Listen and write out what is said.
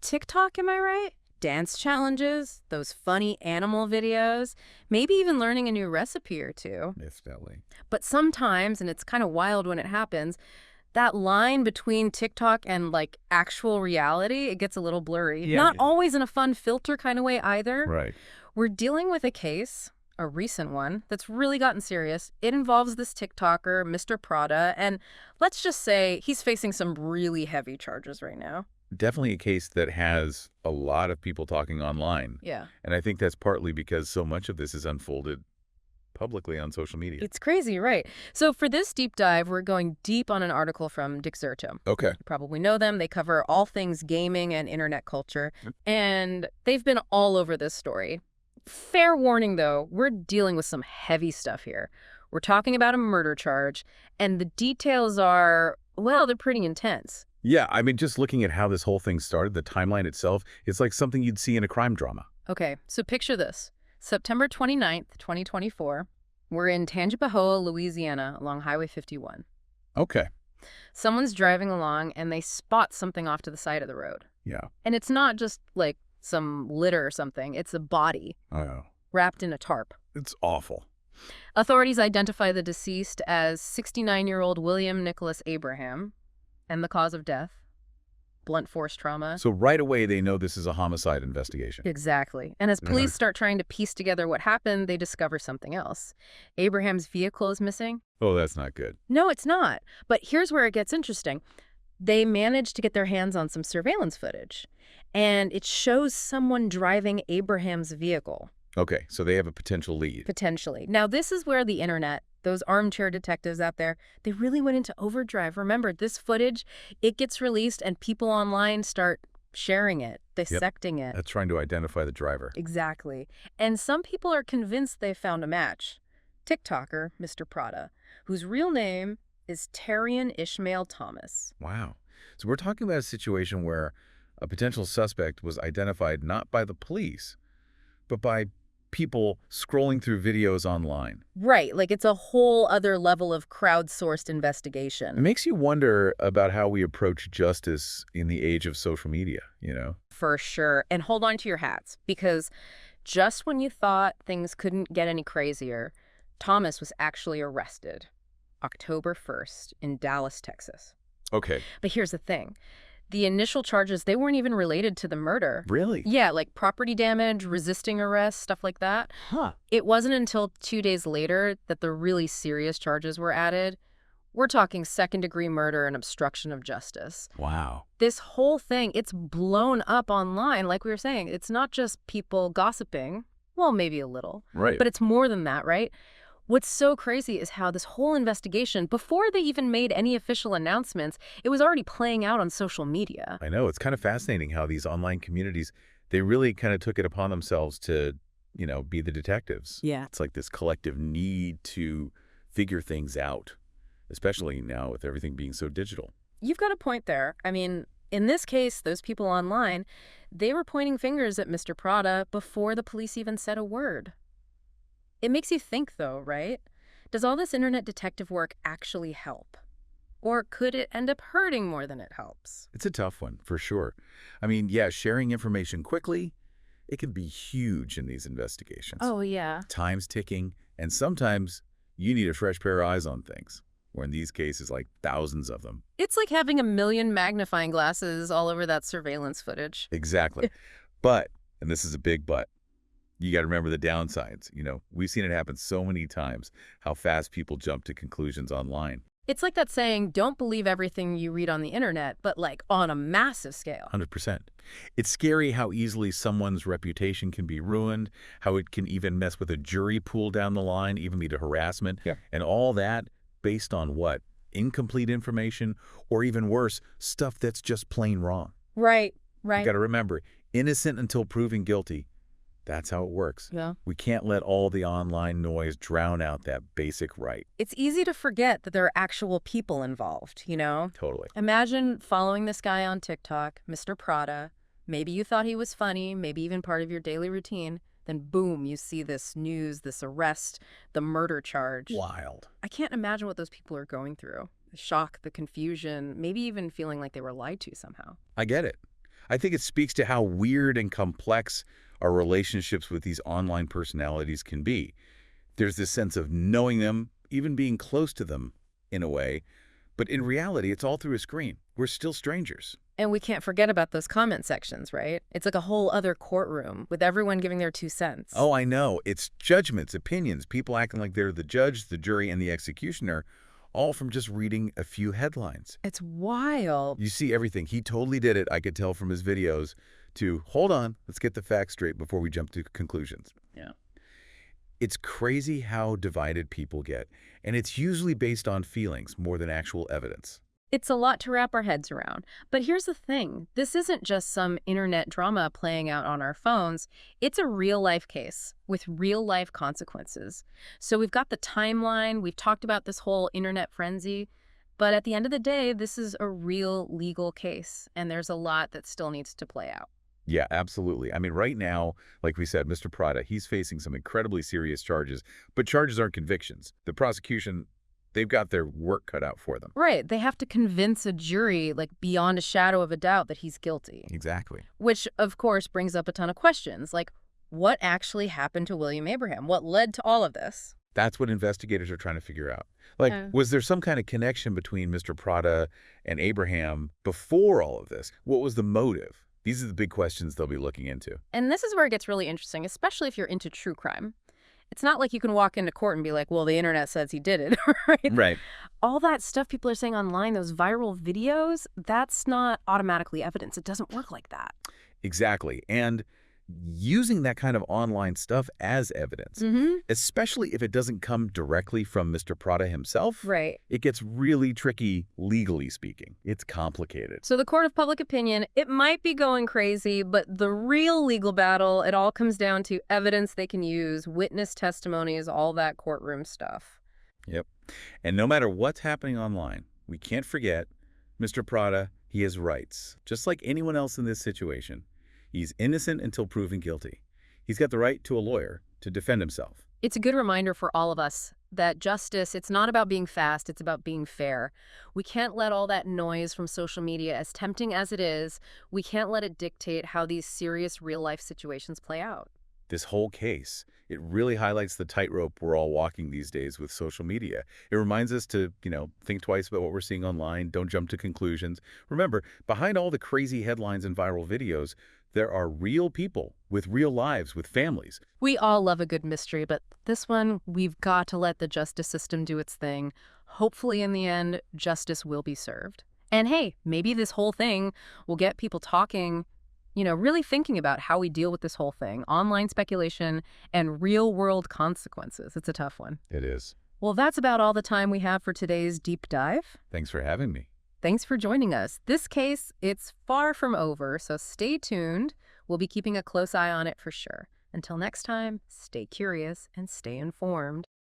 TikTok, am I right? Dance challenges, those funny animal videos, maybe even learning a new recipe or two. Definitely. But sometimes, and it's kind of wild when it happens, that line between TikTok and like actual reality, it gets a little blurry. Yeah. Not always in a fun filter kind of way either. Right. We're dealing with a case, a recent one, that's really gotten serious. It involves this TikToker, Mr. Prada, and let's just say he's facing some really heavy charges right now. Definitely a case that has a lot of people talking online. Yeah. And I think that's partly because so much of this is unfolded publicly on social media. It's crazy, right? So for this deep dive, we're going deep on an article from Dixerto. Okay. You probably know them. They cover all things gaming and internet culture, and they've been all over this story. Fair warning, though, we're dealing with some heavy stuff here. We're talking about a murder charge, and the details are, well, they're pretty intense. Yeah, I mean, just looking at how this whole thing started, the timeline itself, it's like something you'd see in a crime drama. Okay, so picture this. September 29th, 2024. We're in Tangipahoa, Louisiana, along Highway 51. Okay. Someone's driving along, and they spot something off to the side of the road. Yeah. And it's not just, like, some litter or something. It's a body Oh, wrapped in a tarp. it's awful. Authorities identify the deceased as 69-year-old William Nicholas Abraham, and the cause of death, blunt force trauma. So right away, they know this is a homicide investigation. Exactly. And as police start trying to piece together what happened, they discover something else. Abraham's vehicle is missing. Oh, that's not good. No, it's not. But here's where it gets interesting. They managed to get their hands on some surveillance footage, and it shows someone driving Abraham's vehicle. Okay, so they have a potential lead. Potentially. Now, this is where the internet, those armchair detectives out there, they really went into overdrive. Remember, this footage, it gets released and people online start sharing it, dissecting it. That's trying to identify the driver. Exactly. And some people are convinced they found a match. TikToker, Mr. Prada, whose real name is Terrian Ishmael Thomas. Wow. So we're talking about a situation where a potential suspect was identified not by the police, but by people scrolling through videos online. Right, like it's a whole other level of crowdsourced It investigation. makes you wonder about how we approach justice in the age of social media, you know? For sure. And hold on to your hats, because just when you thought things couldn't get any crazier, Thomas was actually arrested October 1st in Dallas, Texas. Okay. But here's the thing. The initial charges, they weren't even related to the murder. Really? Yeah, like property damage, resisting arrest, stuff like that. Huh. It wasn't until 2 days later that the really serious charges were added. We're talking second-degree murder and obstruction of justice. Wow. This whole thing, it's blown up online, like we were saying. It's not just people gossiping. Well, maybe a little. Right. But it's more than that, right? What's so crazy is how this whole investigation, before they even made any official announcements, it was already playing out on social media. I know. It's kind of fascinating how these online communities, they really kind of took it upon themselves to, you know, be the detectives. Yeah. It's like this collective need to figure things out, especially now with everything being so digital. You've got a point there. I mean, in this case, those people online, they were pointing fingers at Mr. Prada before the police even said a word. It makes you think, though, right? Does all this internet detective work actually help? Or could it end up hurting more than it helps? It's a tough one, for sure. I mean, yeah, sharing information quickly, it can be huge in these investigations. Oh, yeah. Time's ticking, and sometimes you need a fresh pair of eyes on things, or in these cases, like thousands of them. It's like having a million magnifying glasses all over that surveillance footage. Exactly. But, and this is a big but, you got to remember the downsides. You know, we've seen it happen so many times, how fast people jump to conclusions online. It's like that saying, don't believe everything you read on the internet, but like on a massive scale. 100%. It's scary how easily someone's reputation can be ruined, how it can even mess with a jury pool down the line, even lead to harassment. Yeah. And all that based on what? Incomplete information, or even worse, stuff that's just plain wrong. Right. You got to remember, innocent until proven guilty. That's how it works. Yeah. We can't let all the online noise drown out that basic right. It's easy to forget that there are actual people involved, you know? Totally. Imagine following this guy on TikTok, Mr. Prada. Maybe you thought he was funny, maybe even part of your daily routine. Then boom, you see this news, this arrest, the murder charge. Wild. I can't imagine what those people are going through. The shock, the confusion, maybe even feeling like they were lied to somehow. I get it. I think it speaks to how weird and complex our relationships with these online personalities can be. There's this sense of knowing them, even being close to them in a way, but in reality, it's all through a screen. We're still strangers. And we can't forget about those comment sections, right? It's like a whole other courtroom with everyone giving their 2 cents. Oh, I know. It's judgments, opinions, people acting like they're the judge, the jury, and the executioner, all from just reading a few headlines. It's wild. You see everything. He totally did it, I could tell from his videos, to hold on, let's get the facts straight before we jump to conclusions. Yeah. It's crazy how divided people get, and it's usually based on feelings more than actual evidence. It's a lot to wrap our heads around. But here's the thing. This isn't just some internet drama playing out on our phones. It's a real-life case with real-life consequences. So we've got the timeline. We've talked about this whole internet frenzy. But at the end of the day, this is a real legal case, and there's a lot that still needs to play out. Yeah, absolutely. I mean, right now, like we said, Mr. Prada, he's facing some incredibly serious charges, but charges aren't convictions. The prosecution, they've got their work cut out for them. Right. They have to convince a jury, like beyond a shadow of a doubt, that he's guilty. Exactly. Which, of course, brings up a ton of questions, like what actually happened to William Abraham? What led to all of this? That's what investigators are trying to figure out. Like, was there some kind of connection between Mr. Prada and Abraham before all of this? What was the motive? These are the big questions they'll be looking into. And this is where it gets really interesting, especially if you're into true crime. It's not like you can walk into court and be like, well, the internet says he did it, right? Right. All that stuff people are saying online, those viral videos, that's not automatically evidence. It doesn't work like that. Exactly. And using that kind of online stuff as evidence, especially if it doesn't come directly from Mr. Prada himself, Right. it gets really tricky legally speaking. It's complicated. So the court of public opinion, it might be going crazy, but the real legal battle, it all comes down to evidence they can use, witness testimonies, all that courtroom stuff. Yep. And no matter what's happening online, we can't forget Mr. Prada, he has rights. Just like anyone else in this situation. He's innocent until proven guilty. He's got the right to a lawyer to defend himself. It's a good reminder for all of us that justice, it's not about being fast, it's about being fair. We can't let all that noise from social media, as tempting as it is, we can't let it dictate how these serious real-life situations play out. This whole case, it really highlights the tightrope we're all walking these days with social media. It reminds us to, think twice about what we're seeing online. Don't jump to conclusions. Remember, behind all the crazy headlines and viral videos, there are real people with real lives, with families. We all love a good mystery, but this one, we've got to let the justice system do its thing. Hopefully, in the end, justice will be served. And hey, maybe this whole thing will get people talking, really thinking about how we deal with this whole thing. Online speculation and real-world consequences. It's a tough one. It is. Well, that's about all the time we have for today's deep dive. Thanks for having me. Thanks for joining us. This case, it's far from over, so stay tuned. We'll be keeping a close eye on it for sure. Until next time, stay curious and stay informed.